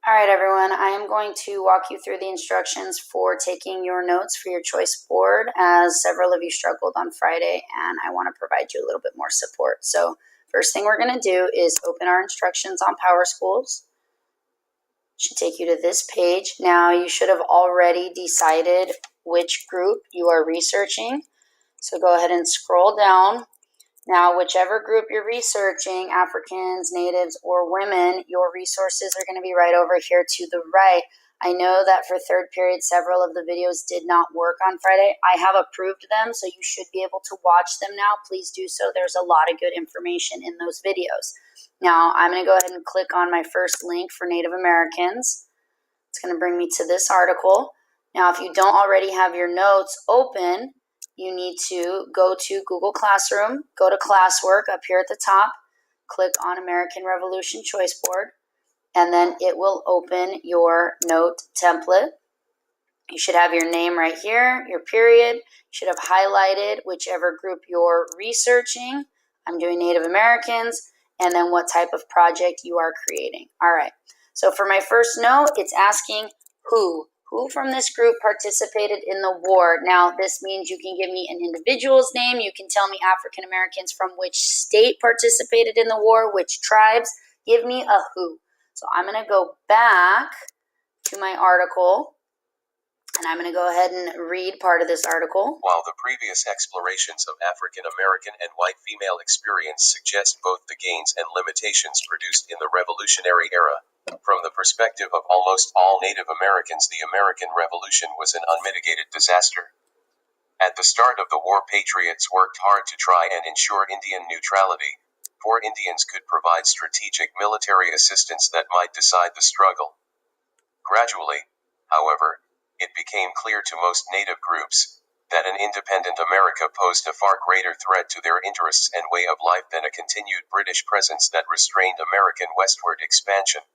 All right, everyone, I am going to walk you through the instructions for taking your notes for your choice board, as several of you struggled on Friday, and I want to provide you a little bit more support. So first thing we're going to do is open our instructions on PowerSchools. It should take you to this page. Now, you should have already decided which group you are researching. So go ahead and scroll down. Now, whichever group you're researching, Africans, Natives, or women, your resources are going to be right over here to the right. I know that for third period, several of the videos did not work on Friday. I have approved them, so you should be able to watch them now. Please do so. There's a lot of good information in those videos. Now, I'm going to go ahead and click on my first link for Native Americans. It's going to bring me to this article. Now, if you don't already have your notes open, you need to go to Google Classroom, go to classwork up here at the top, click on American Revolution Choice Board, and then it will open your note template. You should have your name right here, your period. You should have highlighted whichever group you're researching. I'm doing Native Americans, and then what type of project you are creating. All right, so for my first note, it's asking who. Who from this group participated in the war? Now, this means you can give me an individual's name. You can tell me African Americans from which state participated in the war, which tribes. Give me a who. So I'm going to go back to my article, and I'm going to go ahead and read part of this article. While the previous explorations of African American and white female experience suggest both the gains and limitations produced in the Revolutionary era, from the perspective of almost all Native Americans, the American Revolution was an unmitigated disaster. At the start of the war, patriots worked hard to try and ensure Indian neutrality, for Indians could provide strategic military assistance that might decide the struggle. Gradually, however, it became clear to most Native groups that an independent America posed a far greater threat to their interests and way of life than a continued British presence that restrained American westward expansion.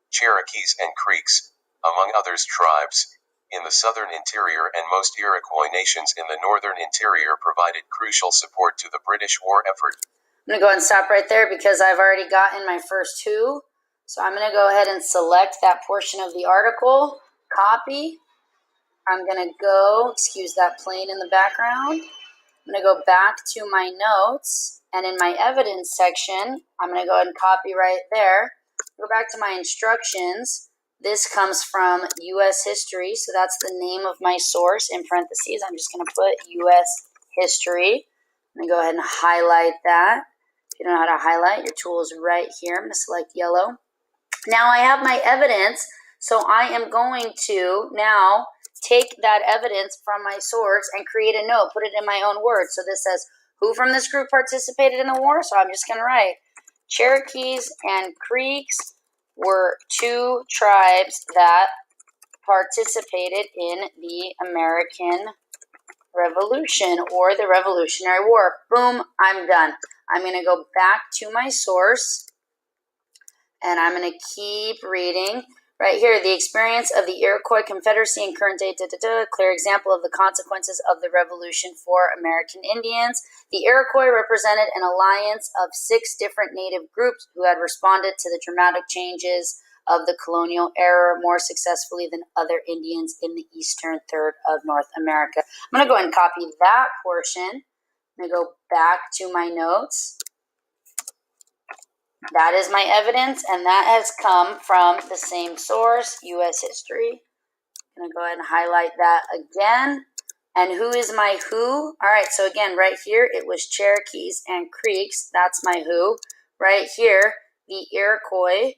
Cherokees and Creeks, among others tribes, in the southern interior and most Iroquois nations in the northern interior provided crucial support to the British war effort. I'm going to go ahead and stop right there because I've already gotten my first who. So I'm going to go ahead and select that portion of the article, copy. I'm going to go, excuse that plane in the background. I'm going to go back to my notes, and in my evidence section, I'm going to go ahead and copy right there. Go back to my instructions. This comes from U.S. History, so that's the name of my source in parentheses. I'm just going to put U.S. History. I'm going to go ahead and highlight that. If you don't know how to highlight, your tool is right here. I'm going to select yellow. Now I have my evidence, so I am going to now take that evidence from my source and create a note, put it in my own words. So this says, who from this group participated in the war? So I'm just going to write, Cherokees and Creeks were two tribes that participated in the American Revolution or the Revolutionary War. Boom, I'm done. I'm going to go back to my source, and I'm going to keep reading. Right here, the experience of the Iroquois Confederacy in current day, clear example of the consequences of the Revolution for American Indians. The Iroquois represented an alliance of 6 different native groups who had responded to the dramatic changes of the colonial era more successfully than other Indians in the eastern third of North America. I'm going to go ahead and copy that portion. I'm going to go back to my notes. That is my evidence, and that has come from the same source, U.S. History. I'm going to go ahead and highlight that again. And who is my who? All right, so again, right here, it was Cherokees and Creeks. That's my who. Right here, the Iroquois.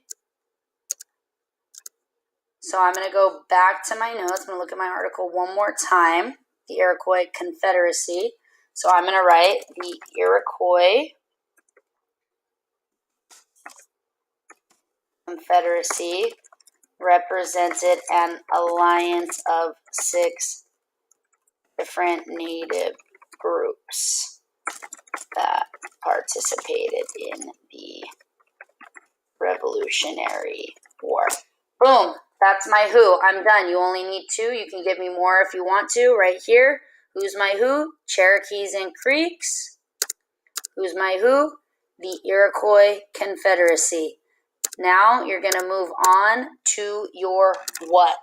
So I'm going to go back to my notes. I'm going to look at my article one more time. The Iroquois Confederacy. So I'm going to write the Iroquois Confederacy represented an alliance of 6 different native groups that participated in the Revolutionary War. Boom, that's my who. I'm done. You only need 2. You can give me more if you want to right here. Who's my who? Cherokees and Creeks. Who's my who? The Iroquois Confederacy. Now you're going to move on to your what.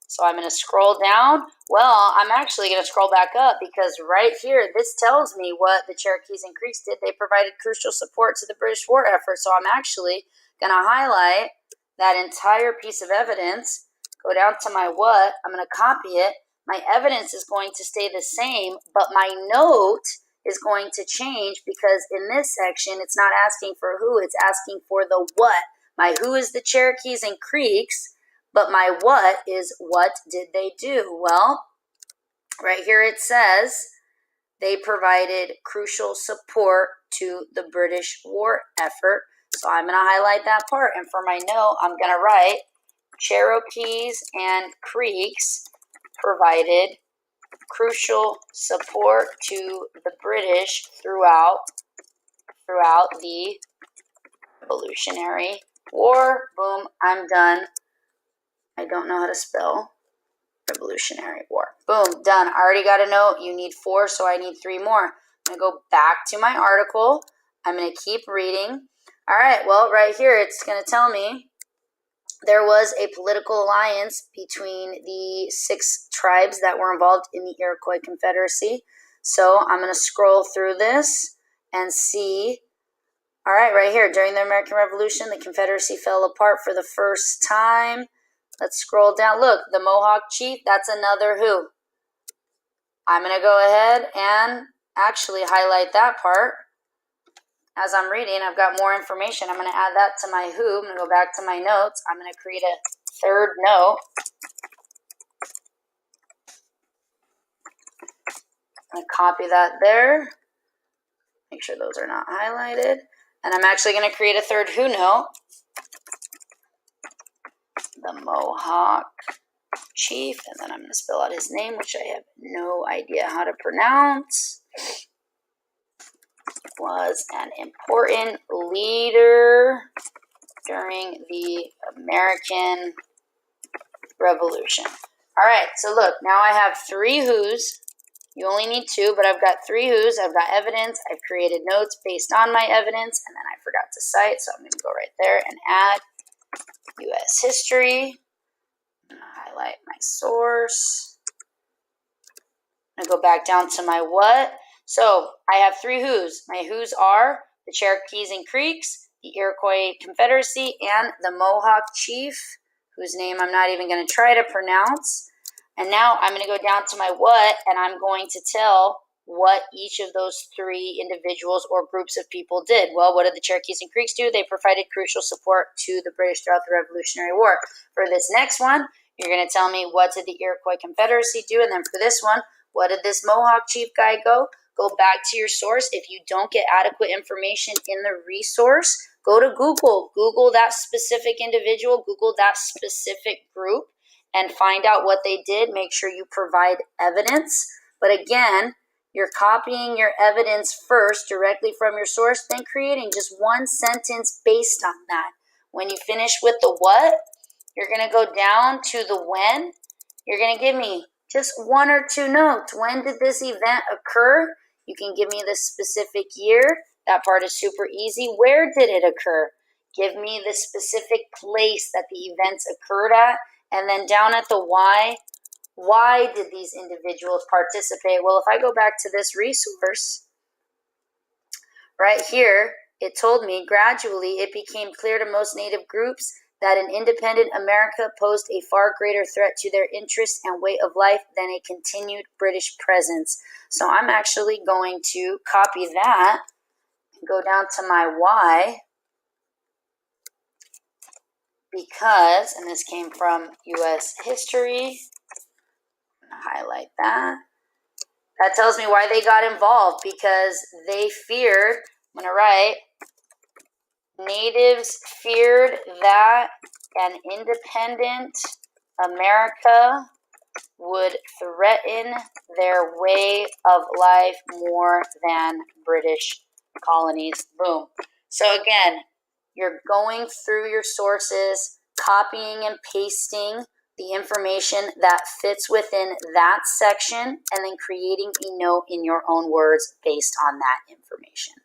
So I'm going to scroll down. Well, I'm actually going to scroll back up because right here, this tells me what the Cherokees and Creeks did. They provided crucial support to the British war effort. So I'm actually going to highlight that entire piece of evidence, go down to my what, I'm going to copy it. My evidence is going to stay the same, but my note is going to change because in this section, it's not asking for who, it's asking for the what. My who is the Cherokees and Creeks, but my what is what did they do? Well, right here it says they provided crucial support to the British war effort. So I'm going to highlight that part. And for my note, I'm going to write Cherokees and Creeks provided crucial support to the British throughout the Revolutionary War. Boom, I'm done. I don't know how to spell Revolutionary War. Boom, done. I already got a note. You need 4, so I need 3 more. I'm going to go back to my article. I'm going to keep reading. All right, well, right here, it's going to tell me there was a political alliance between the 6 tribes that were involved in the Iroquois Confederacy. So I'm going to scroll through this and see. All right, here. During the American Revolution, the Confederacy fell apart for the first time. Let's scroll down. Look, the Mohawk chief, that's another who. I'm going to go ahead and actually highlight that part. As I'm reading, I've got more information. I'm going to add that to my who. I'm going to go back to my notes. I'm going to create a third note. I'm going to copy that there. Make sure those are not highlighted. And I'm actually going to create a third who note. The Mohawk chief. And then I'm going to spell out his name, which I have no idea how to pronounce. Was an important leader during the American Revolution. All right, so look, now I have 3 who's. You only need 2, but I've got 3 who's. I've got evidence. I've created notes based on my evidence, and then I forgot to cite, so I'm going to go right there and add U.S. history. I'm going to highlight my source. I'm going to go back down to my what. So I have 3 who's. My who's are the Cherokees and Creeks, the Iroquois Confederacy, and the Mohawk chief, whose name I'm not even going to try to pronounce. And now I'm going to go down to my what, and I'm going to tell what each of those 3 individuals or groups of people did. Well, what did the Cherokees and Creeks do? They provided crucial support to the British throughout the Revolutionary War. For this next one, you're going to tell me what did the Iroquois Confederacy do, and then for this one, what did this Mohawk chief guy go? Go back to your source. If you don't get adequate information in the resource, go to Google. Google that specific individual. Google that specific group and find out what they did. Make sure you provide evidence. But again, you're copying your evidence first directly from your source, then creating just one sentence based on that. When you finish with the what, you're going to go down to the when. You're going to give me just 1 or 2 notes. When did this event occur? You can give me the specific year. That part is super easy. Where did it occur? Give me the specific place that the events occurred at. And then down at the why did these individuals participate? Well, if I go back to this resource, right here, it told me gradually it became clear to most Native groups that an independent America posed a far greater threat to their interests and way of life than a continued British presence. So I'm actually going to copy that and go down to my why because, and this came from U.S. history, I'm going to highlight that. That tells me why they got involved because they feared, I'm going to write, Natives feared that an independent America would threaten their way of life more than British colonies. Boom. So again, you're going through your sources, copying and pasting the information that fits within that section, and then creating a note in your own words based on that information.